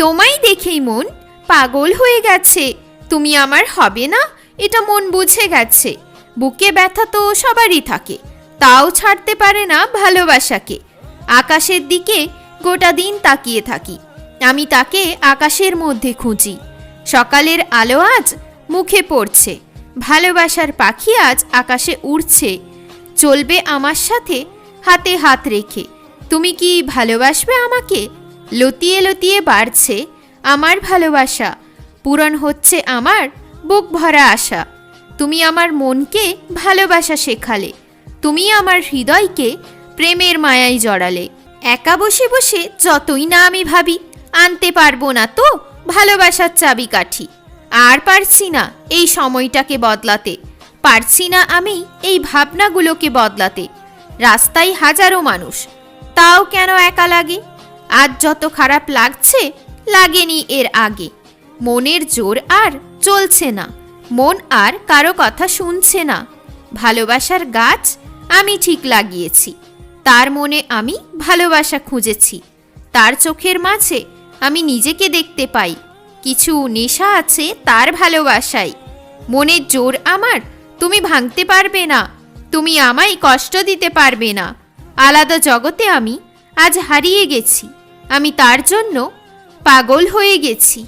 তোমায় দেখেই মন পাগল হয়ে গেছে। তুমি আমার হবে না এটা মন বুঝে গেছে। বুকে ব্যথা তো সবারই থাকে, তাও ছাড়তে পারে না ভালোবাসাকে। আকাশের দিকে গোটা দিন তাকিয়ে থাকি, আমি তাকে আকাশের মধ্যে খুঁজি। সকালের আলো আজ মুখে পড়ছে, ভালোবাসার পাখি আজ আকাশে উড়ছে। চলবে আমার সাথে হাতে হাত রেখে, তুমি কি ভালোবাসবে আমাকে? লতিয়ে লতিয়ে বাড়ছে আমার ভালোবাসা, পূরণ হচ্ছে আমার বুক ভরা আশা। তুমি আমার মনকে ভালোবাসা শেখালে, তুমি আমার হৃদয়কে প্রেমের মায়ায় জড়ালে। একা বসে বসে যতই না আমি ভাবি, আনতে পারবো না তো ভালোবাসার চাবিকাঠি। আর পারছি না এই সময়টাকে বদলাতে, পারছি না আমি এই ভাবনাগুলোকে বদলাতে। রাস্তায় হাজারো মানুষ, তাও কেন একা লাগে? আজ যত খারাপ লাগছে লাগেনি এর আগে। মনের জোর আর চলছে না, মন আর কারো কথা শুনছে না। ভালোবাসার গাছ আমি ঠিক লাগিয়েছি, তার মনে আমি ভালোবাসা খুঁজেছি। তার চোখের মাঝে আমি নিজেকে দেখতে পাই, কিছু নেশা আছে তার ভালোবাসায়। মনের জোর আমার তুমি ভাঙতে পারবে না, তুমি আমায় কষ্ট দিতে পারবে না। আলাদা জগতে আমি আজ হারিয়ে গেছি, আমি তার জন্য পাগল হয়ে গেছি।